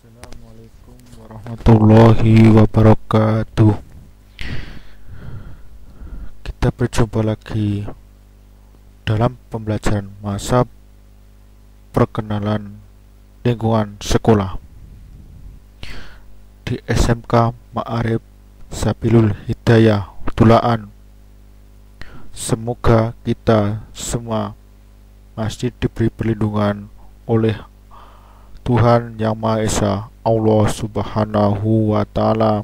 Assalamualaikum warahmatullahi wabarakatuh. Kita berjumpa lagi dalam pembelajaran masa perkenalan lingkungan sekolah di SMK Ma'arif Sabilul Hidayah Tulaan. Semoga kita semua masih diberi perlindungan oleh Tuhan Yang Maha Esa, Allah Subhanahu wa Ta'ala,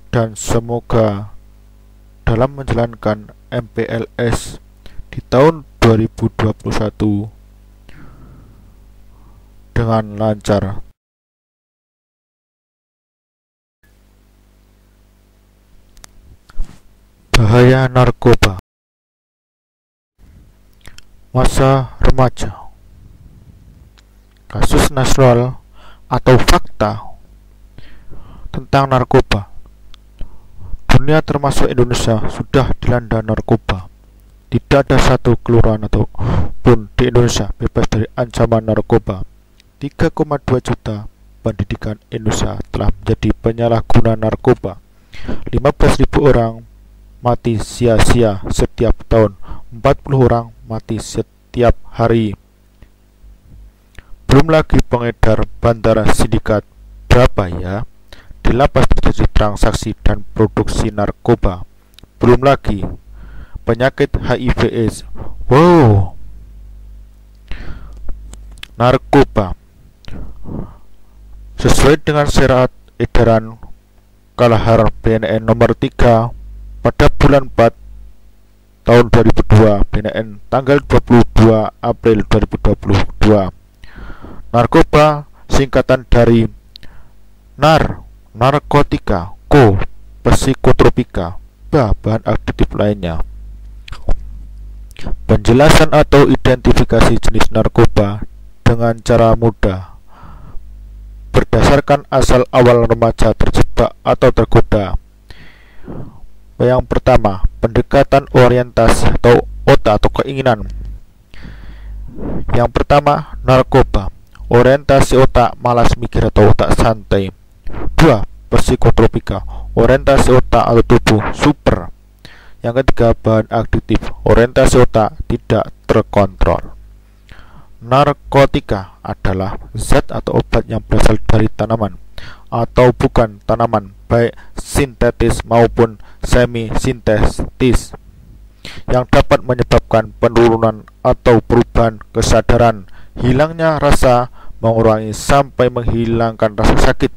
dan semoga dalam menjalankan MPLS di tahun 2021 dengan lancar. Bahaya narkoba. Masa remaja. Kasus nasional atau fakta tentang narkoba. Dunia termasuk Indonesia sudah dilanda narkoba. Tidak ada satu kelurahan ataupun di Indonesia bebas dari ancaman narkoba. 3,2 juta pendidikan Indonesia telah menjadi penyalahguna narkoba. 15.000 orang mati sia-sia setiap tahun. 40 orang mati setiap hari. Belum lagi pengedar bandara sindikat berapa ya? Di lapas terjadi transaksi dan produksi narkoba. Belum lagi penyakit HIV/AIDS. Wow. Narkoba sesuai dengan syarat edaran Kalahar BNN nomor 3 pada bulan 4 tahun 2002, BNN tanggal 22 April 2022. Narkoba singkatan dari narkotika, psikotropika, bahan aktif lainnya. Penjelasan atau identifikasi jenis narkoba dengan cara mudah berdasarkan asal awal remaja terjebak atau tergoda. Yang pertama, pendekatan orientasi atau otak atau keinginan. Yang pertama, narkoba orientasi otak, malas mikir atau otak santai. 2. Psikotropika, orientasi otak atau tubuh super. Yang ketiga, bahan aktif, orientasi otak tidak terkontrol. Narkotika adalah zat atau obat yang berasal dari tanaman atau bukan tanaman, baik sintetis maupun semi sintetis, yang dapat menyebabkan penurunan atau perubahan kesadaran, hilangnya rasa, mengurangi sampai menghilangkan rasa sakit,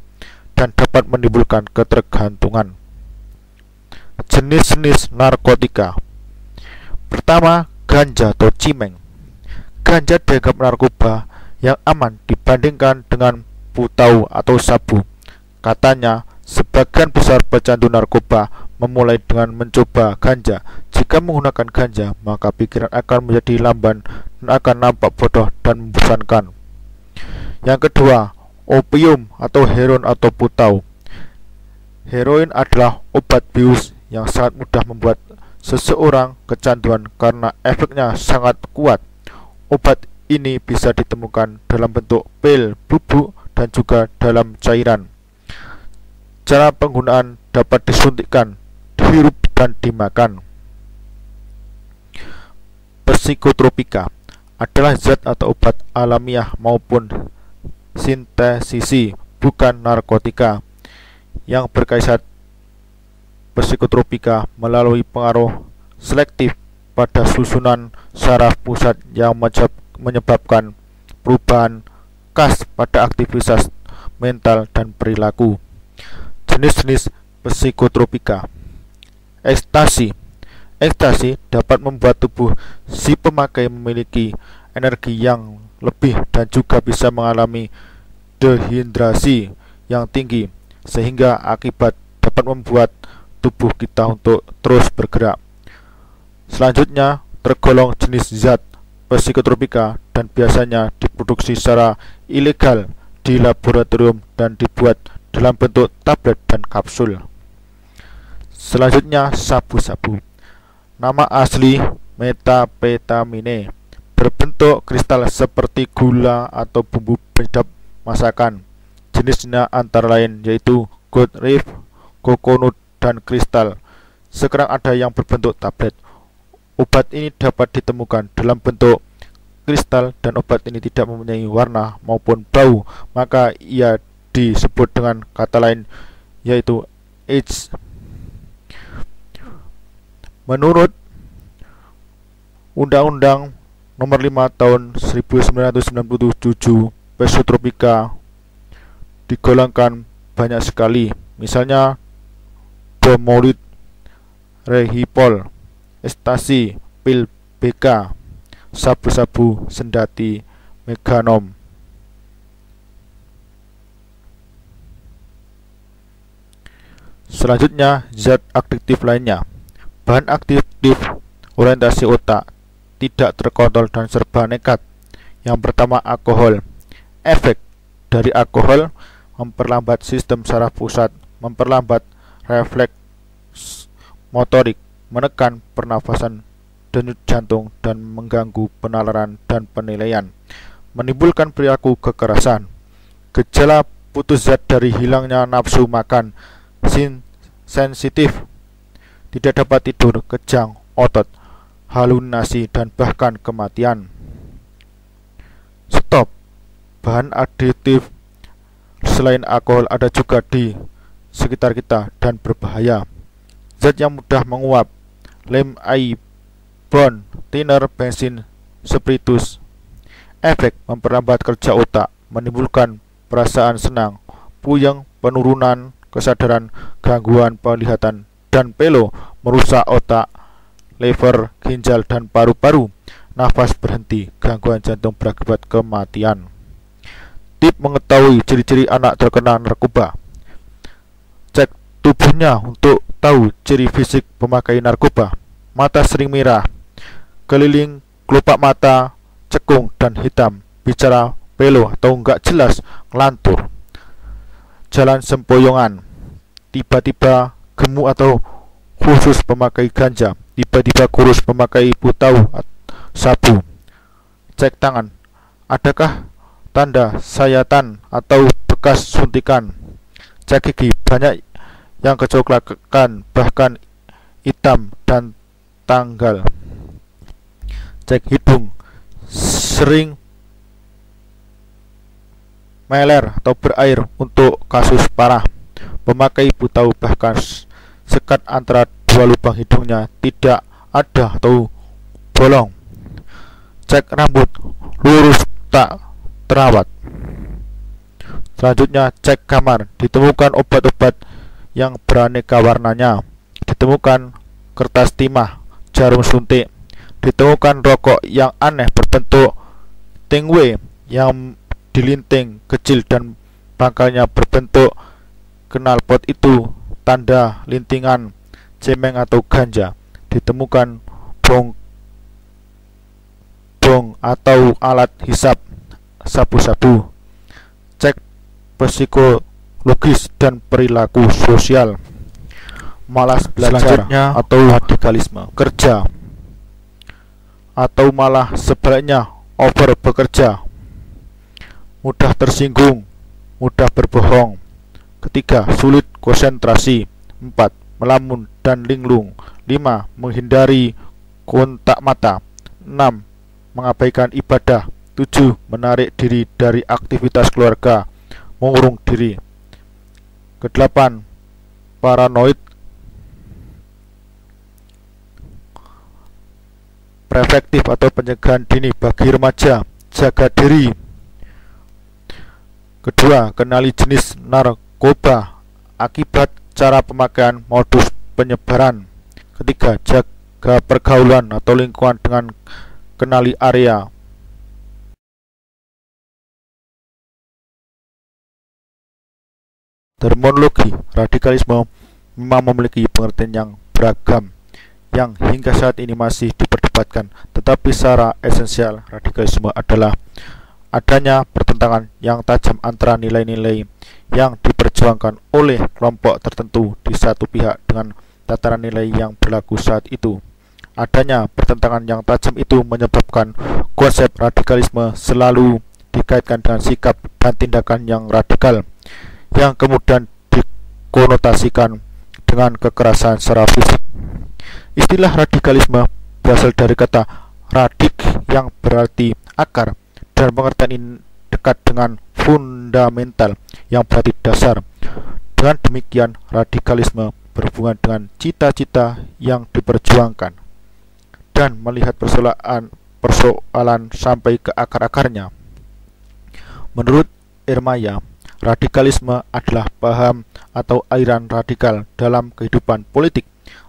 dan dapat menimbulkan ketergantungan. Jenis-jenis narkotika. Pertama, ganja atau cimeng. Ganja dianggap narkoba yang aman dibandingkan dengan putau atau sabu. Katanya, sebagian besar pecandu narkoba memulai dengan mencoba ganja. Jika menggunakan ganja, maka pikiran akan menjadi lamban dan akan nampak bodoh dan membosankan. Yang kedua, opium atau heroin atau putau. Heroin adalah obat bius yang sangat mudah membuat seseorang kecanduan karena efeknya sangat kuat. Obat ini bisa ditemukan dalam bentuk pil, bubuk, dan juga dalam cairan. Cara penggunaan dapat disuntikkan, dihirup, dan dimakan. Psikotropika adalah zat atau obat alamiah maupun sintesisi, bukan narkotika, yang berkaitan. Psikotropika melalui pengaruh selektif pada susunan saraf pusat yang menyebabkan perubahan khas pada aktivitas mental dan perilaku. Jenis-jenis psikotropika. Ekstasi. Ekstasi dapat membuat tubuh si pemakai memiliki energi yang lebih dan juga bisa mengalami dehidrasi yang tinggi, sehingga akibat dapat membuat tubuh kita untuk terus bergerak. Selanjutnya, tergolong jenis zat psikotropika dan biasanya diproduksi secara ilegal di laboratorium dan dibuat dalam bentuk tablet dan kapsul. Selanjutnya, sabu-sabu. Nama asli methamphetamine, berbentuk kristal seperti gula atau bumbu penyedap masakan. jenisnya antara lain yaitu gold leaf, coconut, dan kristal. Sekarang ada yang berbentuk tablet. Obat ini dapat ditemukan dalam bentuk kristal dan obat ini tidak mempunyai warna maupun bau, maka ia disebut dengan kata lain yaitu AIDS. Menurut Undang-Undang Nomor 5 Tahun 1997, psikotropika digolongkan banyak sekali, misalnya bromolid, rehipol, ekstasi, pil BK, sabu-sabu, sendati, meganom. Selanjutnya, zat aktif lainnya. Bahan aktif orientasi otak, tidak terkontrol dan serba nekat. Yang pertama, alkohol. Efek dari alkohol memperlambat sistem saraf pusat, memperlambat refleks motorik, menekan pernafasan, denyut jantung, dan mengganggu penalaran dan penilaian, menimbulkan perilaku kekerasan. Gejala putus zat dari hilangnya nafsu makan, sensitif, tidak dapat tidur, kejang, otot, halusinasi, dan bahkan kematian. Stop. Bahan adiktif selain alkohol ada juga di sekitar kita dan berbahaya. Zat yang mudah menguap, lem, air, bond, thinner, bensin, spiritus. Efek memperlambat kerja otak, menimbulkan perasaan senang, puyeng, penurunan kesadaran, gangguan penglihatan, dan pelo, merusak otak, lever, ginjal, dan paru-paru, nafas berhenti, gangguan jantung berakibat kematian. Tip mengetahui ciri-ciri anak terkena narkoba. Cek tubuhnya untuk tahu ciri fisik pemakai narkoba. Mata sering merah, keliling kelopak mata cekung dan hitam, bicara pelo atau enggak jelas, ngelantur, jalan sempoyongan, tiba-tiba gemuk atau khusus pemakai ganja, tiba-tiba kurus pemakai putau sabu. Cek tangan, adakah tanda sayatan atau bekas suntikan. Cek gigi, banyak yang kecoklatan bahkan hitam dan tanggal. Cek hidung, sering meler atau berair untuk kasus parah. Pemakai putau bahkan sekat antara dua lubang hidungnya tidak ada atau bolong. Cek rambut, lurus tak terawat. Selanjutnya, cek kamar. Ditemukan obat-obat yang beraneka warnanya. Ditemukan kertas timah, jarum suntik. Ditemukan rokok yang aneh berbentuk tingwe yang dilinting kecil dan pangkalnya berbentuk knalpot, itu tanda lintingan cemeng atau ganja. Ditemukan bong atau alat hisap, sabu-sabu. Cek psikologis dan perilaku sosial. Malas belajar atau radikalisme kerja, atau malah sebaliknya over bekerja. Mudah tersinggung, mudah berbohong. Ketiga, sulit konsentrasi. 4, melamun dan linglung. 5, menghindari kontak mata. 6, mengabaikan ibadah. 7, menarik diri dari aktivitas keluarga, mengurung diri. Ke-8, paranoid, preventif atau pencegahan dini bagi remaja, jaga diri. Kedua, kenali jenis narkoba, akibat, cara pemakaian, modus penyebaran. Ketiga, jaga pergaulan atau lingkungan dengan kenali area. Terminologi radikalisme memang memiliki pengertian yang beragam yang hingga saat ini masih diperdebatkan, tetapi secara esensial radikalisme adalah adanya pertentangan yang tajam antara nilai-nilai yang diperjuangkan oleh kelompok tertentu di satu pihak dengan tataran nilai yang berlaku saat itu. Adanya pertentangan yang tajam itu menyebabkan konsep radikalisme selalu dikaitkan dengan sikap dan tindakan yang radikal yang kemudian dikonotasikan dengan kekerasan secara fisik. Istilah radikalisme berasal dari kata radik yang berarti akar, dan pengertian ini dekat dengan fundamental yang berarti dasar. Dengan demikian, radikalisme berhubungan dengan cita-cita yang diperjuangkan dan melihat persoalan sampai ke akar-akarnya. Menurut Ermaya, radikalisme adalah paham atau aliran radikal dalam kehidupan politik.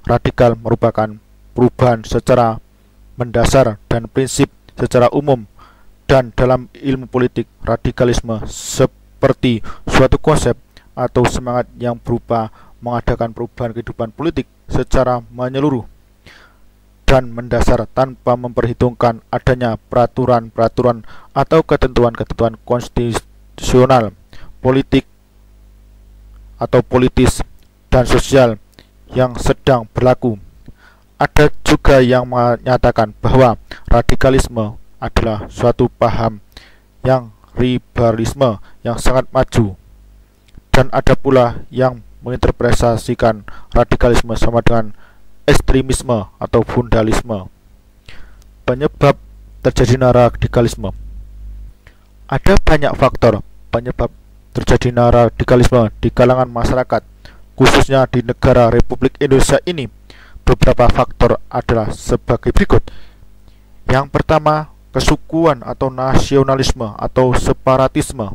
Radikal merupakan perubahan secara mendasar dan prinsip secara umum, dan dalam ilmu politik, radikalisme seperti suatu konsep atau semangat yang berupa mengadakan perubahan kehidupan politik secara menyeluruh dan mendasar tanpa memperhitungkan adanya peraturan-peraturan atau ketentuan-ketentuan konstitusional, politik atau politis dan sosial yang sedang berlaku. Ada juga yang menyatakan bahwa radikalisme adalah suatu paham yang liberalisme yang sangat maju, dan ada pula yang menginterpretasikan radikalisme sama dengan ekstremisme atau fundamentalisme. Penyebab terjadinya radikalisme. Ada banyak faktor penyebab terjadinya radikalisme di kalangan masyarakat, khususnya di negara Republik Indonesia ini. Beberapa faktor adalah sebagai berikut. Yang pertama, kesukuan atau nasionalisme atau separatisme.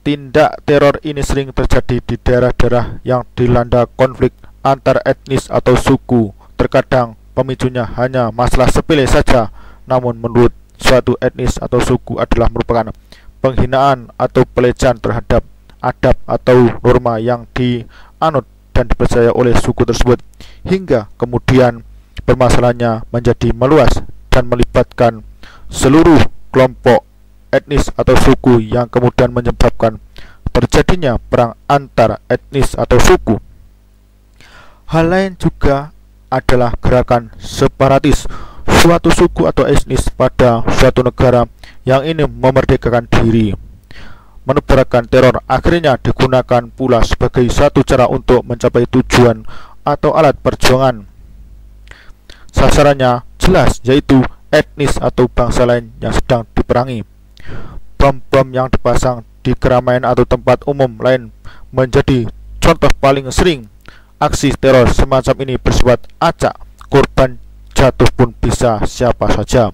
Tindak teror ini sering terjadi di daerah-daerah yang dilanda konflik antar etnis atau suku. Terkadang pemicunya hanya masalah sepele saja, namun menurut suatu etnis atau suku adalah merupakan penghinaan atau pelecehan terhadap adab atau norma yang dianut dan dipercaya oleh suku tersebut, hingga kemudian permasalahannya menjadi meluas dan melibatkan seluruh kelompok etnis atau suku yang kemudian menyebabkan terjadinya perang antar etnis atau suku. Hal lain juga adalah gerakan separatis suatu suku atau etnis pada suatu negara yang ingin memerdekakan diri. Menebarkan teror akhirnya digunakan pula sebagai satu cara untuk mencapai tujuan atau alat perjuangan. Sasarannya jelas, yaitu etnis atau bangsa lain yang sedang diperangi. Bom-bom yang dipasang di keramaian atau tempat umum lain menjadi contoh paling sering. Aksi teror semacam ini bersifat acak, korban jatuh pun bisa siapa saja.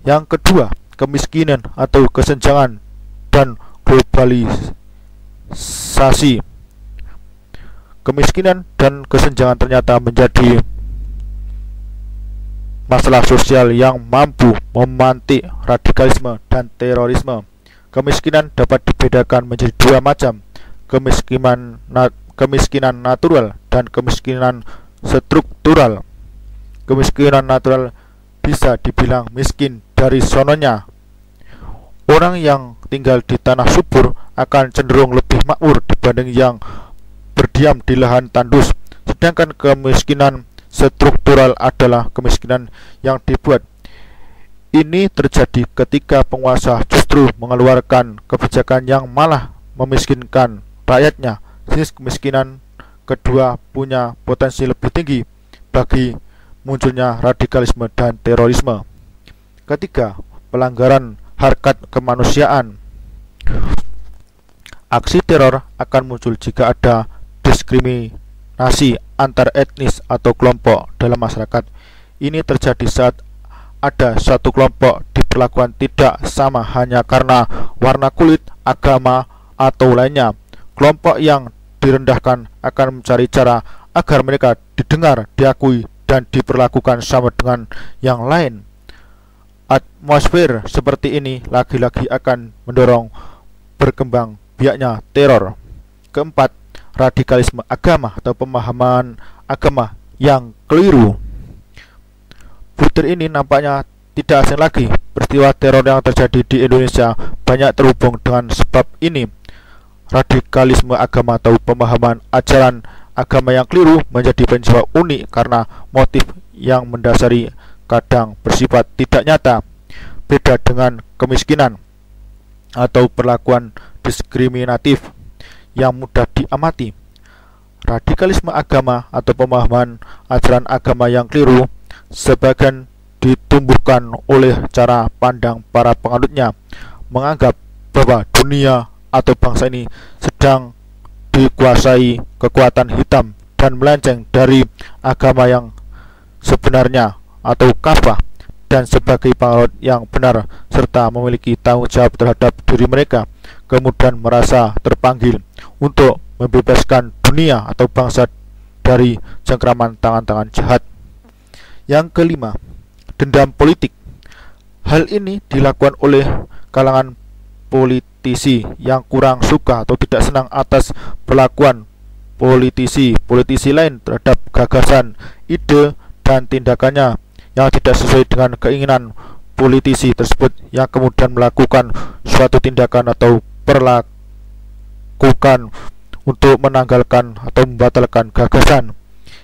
Yang kedua, kemiskinan atau kesenjangan dan globalisasi. Kemiskinan dan kesenjangan ternyata menjadi masalah sosial yang mampu memantik radikalisme dan terorisme. Kemiskinan dapat dibedakan menjadi dua macam, kemiskinan natural dan kemiskinan struktural. Kemiskinan natural bisa dibilang miskin dari sononya. Orang yang tinggal di tanah subur akan cenderung lebih makmur dibanding yang berdiam di lahan tandus. Sedangkan kemiskinan struktural adalah kemiskinan yang dibuat. Ini terjadi ketika penguasa justru mengeluarkan kebijakan yang malah memiskinkan rakyatnya. Jenis kemiskinan kedua punya potensi lebih tinggi bagi munculnya radikalisme dan terorisme. Ketiga, pelanggaran harkat kemanusiaan. Aksi teror akan muncul jika ada diskriminasi antar etnis atau kelompok dalam masyarakat. Ini terjadi saat ada satu kelompok diperlakukan tidak sama hanya karena warna kulit, agama, atau lainnya. Kelompok yang direndahkan akan mencari cara agar mereka didengar, diakui, dan diperlakukan sama dengan yang lain. Atmosfer seperti ini lagi-lagi akan mendorong berkembang biaknya teror. Keempat, radikalisme agama atau pemahaman agama yang keliru. Butir ini nampaknya tidak asing lagi. Peristiwa teror yang terjadi di Indonesia banyak terhubung dengan sebab ini. Radikalisme agama atau pemahaman ajaran agama yang keliru menjadi penyebab unik karena motif yang mendasari kadang bersifat tidak nyata. Beda dengan kemiskinan atau perlakuan diskriminatif yang mudah diamati. Radikalisme agama atau pemahaman ajaran agama yang keliru sebagian ditumbuhkan oleh cara pandang para penganutnya, menganggap bahwa dunia atau bangsa ini sedang dikuasai kekuatan hitam dan melenceng dari agama yang sebenarnya atau kafah, dan sebagai penganut yang benar serta memiliki tanggung jawab terhadap diri mereka, kemudian merasa terpanggil untuk membebaskan dunia atau bangsa dari cengkraman tangan-tangan jahat. Yang kelima, dendam politik. Hal ini dilakukan oleh kalangan politisi yang kurang suka atau tidak senang atas perlakuan politisi lain terhadap gagasan, ide, dan tindakannya yang tidak sesuai dengan keinginan politisi tersebut, yang kemudian melakukan suatu tindakan atau perlakukan untuk menanggalkan atau membatalkan gagasan,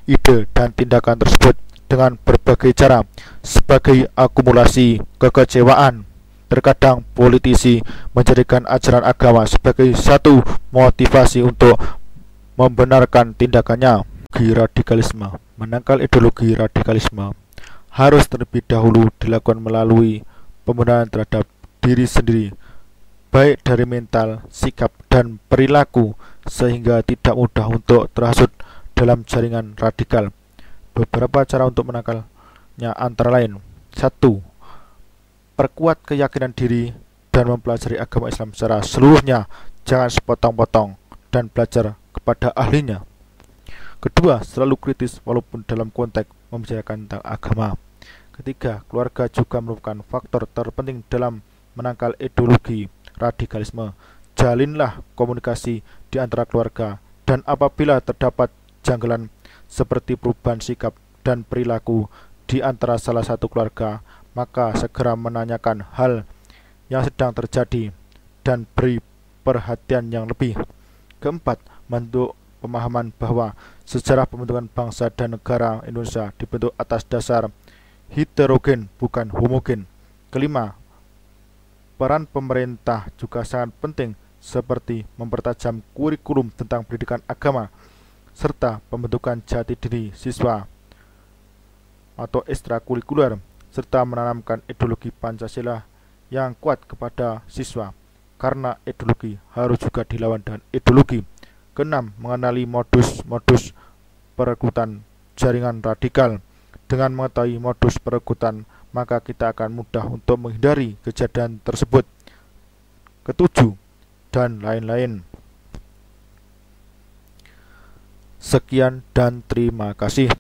ide, dan tindakan tersebut dengan berbagai cara sebagai akumulasi kekecewaan. Terkadang politisi menjadikan ajaran agama sebagai satu motivasi untuk membenarkan tindakannya. Radikalisme. Menangkal ideologi radikalisme harus terlebih dahulu dilakukan melalui pembenahan terhadap diri sendiri, baik dari mental, sikap, dan perilaku, sehingga tidak mudah untuk terhasut dalam jaringan radikal. Beberapa cara untuk menangkalnya antara lain: 1. Perkuat keyakinan diri dan mempelajari agama Islam secara seluruhnya, jangan sepotong-potong, dan belajar kepada ahlinya. Kedua, selalu kritis walaupun dalam konteks membicarakan tentang agama. Ketiga, keluarga juga merupakan faktor terpenting dalam menangkal ideologi radikalisme. Jalinlah komunikasi di antara keluarga, dan apabila terdapat janggalan seperti perubahan sikap dan perilaku di antara salah satu keluarga, maka segera menanyakan hal yang sedang terjadi dan beri perhatian yang lebih. Keempat, membentuk pemahaman bahwa sejarah pembentukan bangsa dan negara Indonesia dibentuk atas dasar heterogen bukan homogen. Kelima, peran pemerintah juga sangat penting, seperti mempertajam kurikulum tentang pendidikan agama serta pembentukan jati diri siswa atau ekstrakurikuler, serta menanamkan ideologi Pancasila yang kuat kepada siswa, karena ideologi harus juga dilawan dengan ideologi. Keenam, mengenali modus-modus perekrutan jaringan radikal. Dengan mengetahui modus perekrutan, maka kita akan mudah untuk menghindari kejadian tersebut. Ketujuh, dan lain-lain. Sekian dan terima kasih.